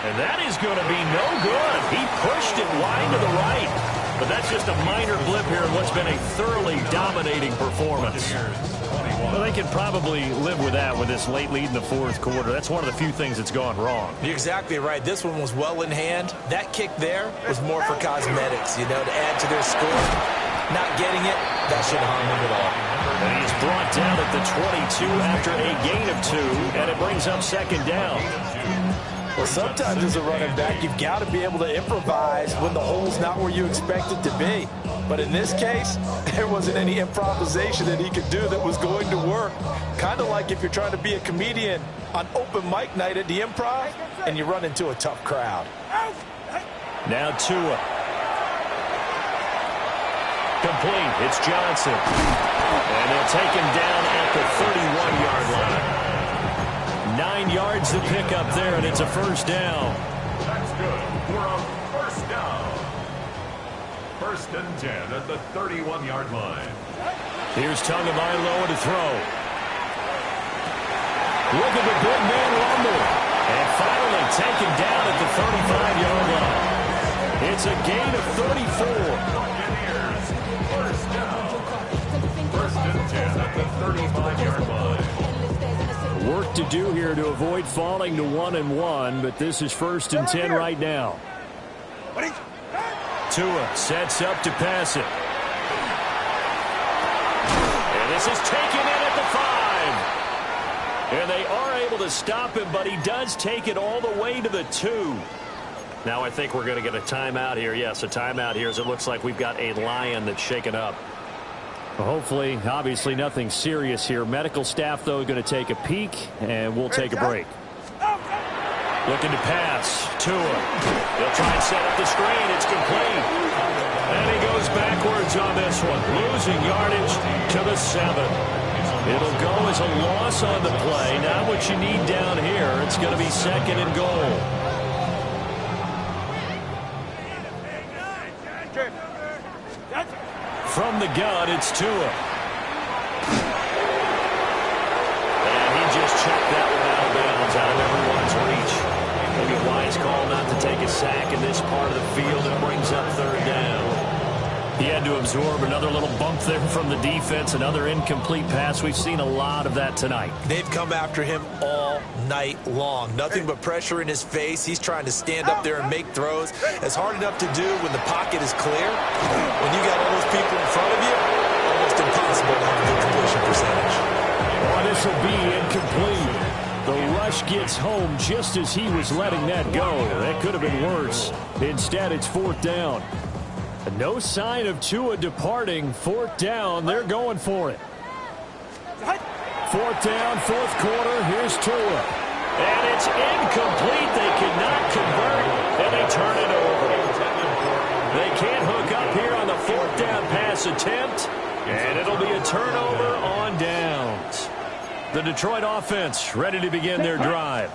And that is going to be no good. He pushed it wide to the right. But that's just a minor blip here in what's been a thoroughly dominating performance. Well, they can probably live with that with this late lead in the 4th quarter. That's one of the few things that's gone wrong. You're exactly right. This one was well in hand. That kick there was more for cosmetics, you know, to add to their score. Not getting it, that shouldn't harm him at all. And he's brought down at the 22 after a gain of 2, and it brings up 2nd down. Well, sometimes as a running back, you've got to be able to improvise when the hole's not where you expect it to be. But in this case, there wasn't any improvisation that he could do that was going to work. Kind of like if you're trying to be a comedian on open mic night at the Improv and you run into a tough crowd. Now Tua. Complete. It's Johnson. And they'll take him down at the 31-yard line. 9 yards to pick up there, and it's a 1st down. That's good for a 1st down. 1st and 10 at the 31-yard line. Here's Tagovailoa to throw. Look at the big man rumble. And finally taken down at the 35-yard line. It's a gain of 34. Buccaneers, 1st down. 1st and 10 at the 35-yard line. Work to do here to avoid falling to 1-1, but this is 1st and 10 right now. Tua sets up to pass it. And this is taken in at the 5. And they are able to stop him, but he does take it all the way to the 2. Now I think we're going to get a timeout here. Yes, a timeout here as it looks like we've got a Lion that's shaken up. Well, hopefully, obviously nothing serious here. Medical staff, though, going to take a peek, and we'll take a break. Looking to pass. Tua. They'll try and set up the screen. It's complete. And he goes backwards on this one. Losing yardage to the 7. It'll go as a loss on the play. Not what you need down here. It's going to be 2nd and goal. From the gun, it's Tua. And he just checked that one out of bounds, out of everyone's reach. Maybe a wise call not to take a sack in this part of the field. It brings up 3rd down. He had to absorb another little bump there from the defense, another incomplete pass. We've seen a lot of that tonight. They've come after him all night long. Nothing but pressure in his face. He's trying to stand up there and make throws. It's hard enough to do when the pocket is clear. When you got all those people in front of you, almost impossible to have a good completion percentage. Oh, this will be incomplete. The rush gets home just as he was letting that go. That could have been worse. Instead, it's 4th down. No sign of Tua departing. 4th down. They're going for it. 4th down, 4th quarter. Here's Tua. And it's incomplete. They cannot convert, and they turn it over. They can't hook up here on the 4th down pass attempt, and it'll be a turnover on downs. The Detroit offense ready to begin their drive.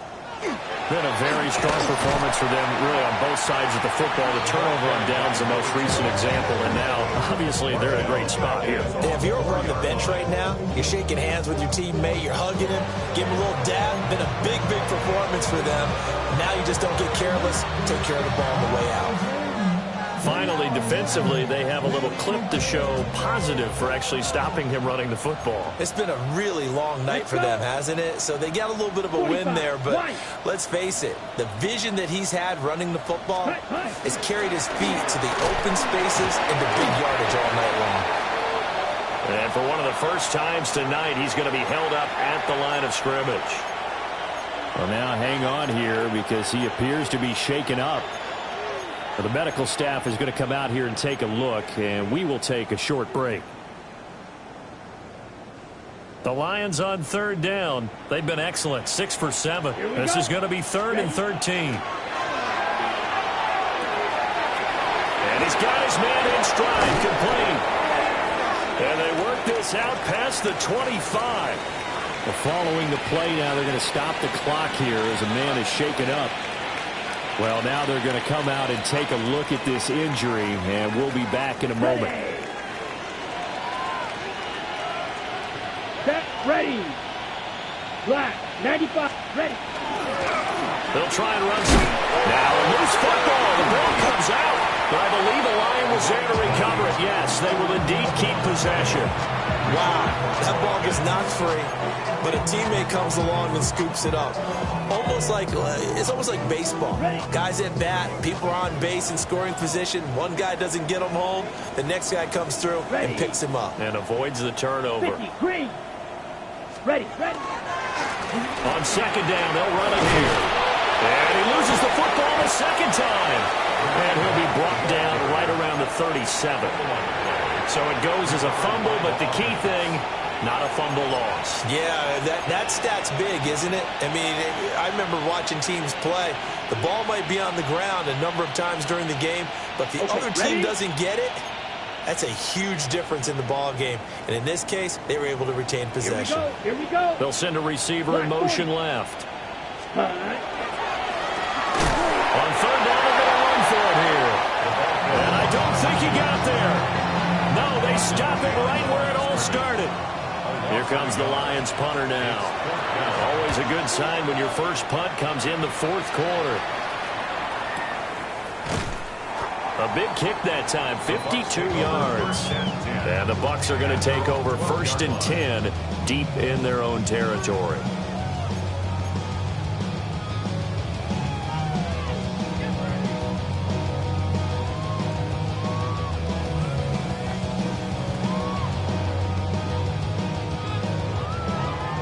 Been a very strong performance for them, really, on both sides of the football. The turnover on downs, the most recent example, and now, obviously, they're in a great spot here. If you're over on the bench right now, you're shaking hands with your teammate, you're hugging him, give him a little dab. Been a big, big performance for them. Now you just don't get careless. Take care of the ball on the way out. Finally, defensively, they have a little clip to show positive for actually stopping him running the football. It's been a really long night for them, hasn't it? So they got a little bit of a win there, but let's face it, the vision that he's had running the football has carried his feet to the open spaces and the big yardage all night long. And for one of the first times tonight, he's going to be held up at the line of scrimmage. Well, now hang on here because he appears to be shaken up. Well, the medical staff is going to come out here and take a look, and we will take a short break. The Lions on third down. They've been excellent, 6 for 7. This is going to be 3rd and 13. And he's got his man in stride, complete. And they work this out past the 25. Well, following the play now, they're going to stop the clock here as a man is shaken up. Well, now they're going to come out and take a look at this injury, and we'll be back in a moment. Set, ready. Black, 95, ready. They'll try and run some. Now a loose football. The ball comes out. But I believe the Lion was there to recover it. Yes, they will indeed keep possession. Wow, that ball gets knocked free, but a teammate comes along and scoops it up. It's almost like baseball. Guys at bat, people are on base in scoring position. One guy doesn't get him home. The next guy comes through and picks him up. And avoids the turnover. 50, green. Ready. On second down, they'll run it here. And he loses the football the second time. And he'll be brought down right around the 37. So it goes as a fumble, but the key thing, not a fumble loss. Yeah, that stat's big, isn't it? I mean, I remember watching teams play. The ball might be on the ground a number of times during the game, but the other team doesn't get it. That's a huge difference in the ball game. And in this case, they were able to retain possession. Here we go. They'll send a receiver in motion left. On third down, they're going to run for it here. And I don't think he got there. No, they stop it right where it all started. Here comes the Lions punter now. Always a good sign when your first punt comes in the fourth quarter. A big kick that time, 52 yards. And the Bucs are going to take over 1st and 10 deep in their own territory.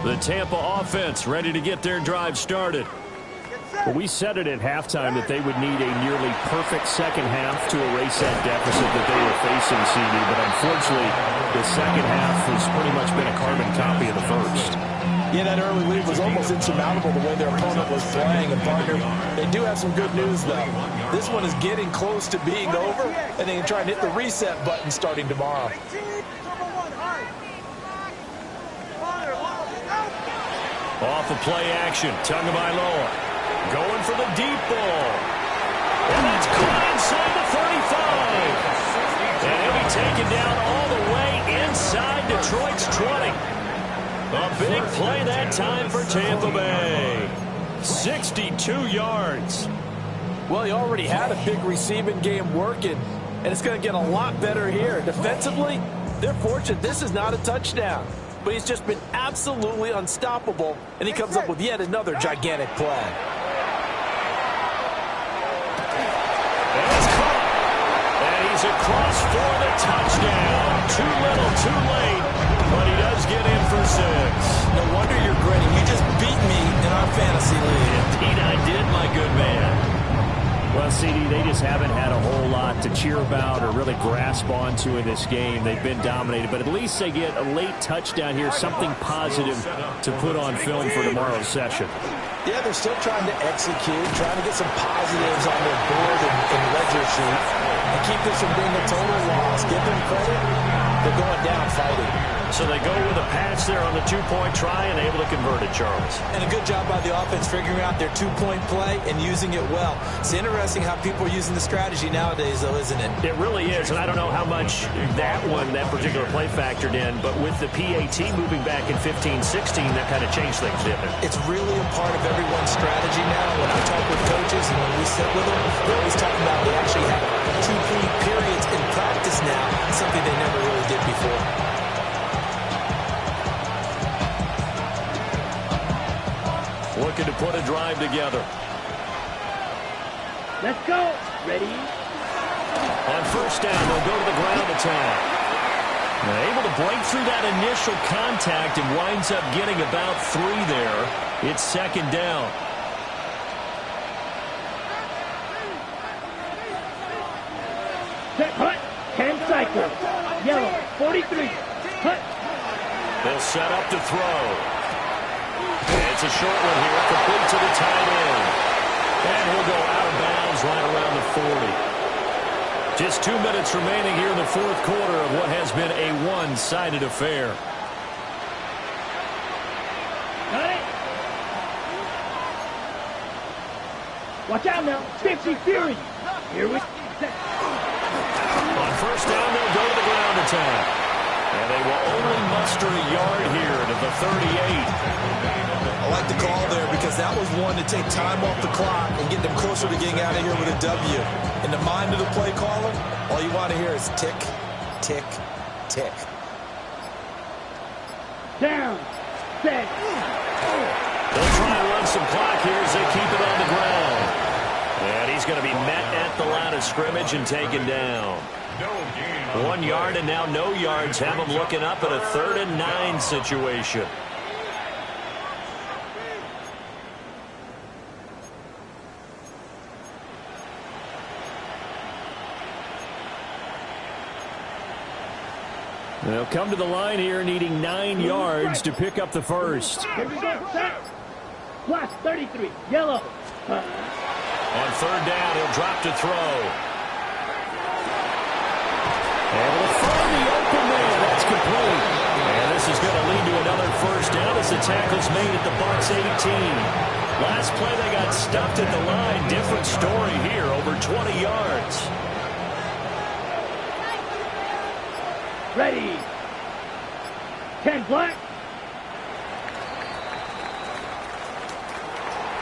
The Tampa offense ready to get their drive started. Well, we said it at halftime that they would need a nearly perfect second half to erase that deficit that they were facing, CD. But unfortunately, the second half has pretty much been a carbon copy of the first. Yeah, that early lead was almost insurmountable the way their opponent was playing. And, partner, they do have some good news, though. This one is getting close to being over, and they can try and hit the reset button starting tomorrow. Off of play action, Tagovailoa going for the deep ball. And that's caught inside the 35. And he'll be taken down all the way inside Detroit's 20. A big play that time for Tampa Bay. 62 yards. Well, he already had a big receiving game working, and it's going to get a lot better here. Defensively, they're fortunate this is not a touchdown. But he's just been absolutely unstoppable, and he comes up with yet another gigantic play. And it's caught. And he's across for the touchdown. Too little, too late, but he does get in for 6. No wonder you're grinning. You just beat me in our fantasy league. Indeed I did, my good man. Well, CD, they just haven't had a whole lot to cheer about or really grasp onto in this game. They've been dominated, but at least they get a late touchdown here, something positive to put on film for tomorrow's session. Yeah, they're still trying to execute, trying to get some positives on their board and ledger sheet, and keep this from being a total loss. Give them credit. They're going down fighting. So they go with a pass there on the two-point try and able to convert it, Charles. And a good job by the offense figuring out their two-point play and using it well. It's interesting how people are using the strategy nowadays, though, isn't it? It really is, and I don't know how much that particular play factored in, but with the PAT moving back in 15-16, that kind of changed things, didn't it? It's really a part of everyone's strategy now. When I talk with coaches and when we sit with them, they're always talking about they actually have 2-point periods in practice now, something they never really did before. Looking to put a drive together. Let's go. Ready? On first down, they'll go to the ground attack. And able to break through that initial contact and winds up getting about 3 there. It's second down. Set, hut, 10 cycles. Yellow, 43. Hut. They'll set up to throw. And it's a short one here, complete to the tight end. And he'll go out of bounds right around the 40. Just 2 minutes remaining here in the fourth quarter of what has been a one-sided affair. Got it. Watch out now. 50 Fury. Here we go. On first down, they'll go to the ground attack. And they will only muster a yard here to the 38. I like the call there because that was one to take time off the clock and get them closer to getting out of here with a W. In the mind of the play caller, all you want to hear is tick, tick, tick. Down. Set. They'll try and run some clock here as they keep it on the ground. And he's going to be met at the line of scrimmage and taken down. 1 yard and now no yards. Have him looking up at a 3rd and 9 situation. They'll come to the line here needing 9 yards to pick up the first. Here we go. Set. Plus 33. Yellow. On 3rd down, he'll drop to throw. And will find the open man. That's complete. And this is going to lead to another first down as the tackle's made at the Bucs 18. Last play, they got stuffed at the line. Different story here, over 20 yards. Ready. 10 black.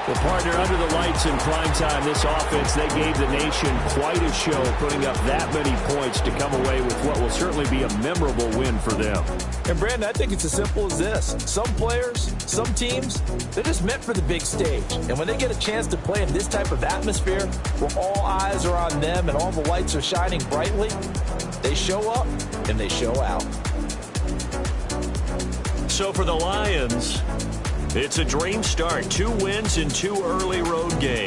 Well, partner, under the lights in prime time, this offense, they gave the nation quite a show, putting up that many points to come away with what will certainly be a memorable win for them. And, Brandon, I think it's as simple as this. Some players, some teams, they're just meant for the big stage. And when they get a chance to play in this type of atmosphere where all eyes are on them and all the lights are shining brightly, they show up and they show out. So for the Lions, it's a dream start. 2 wins in 2 early road games.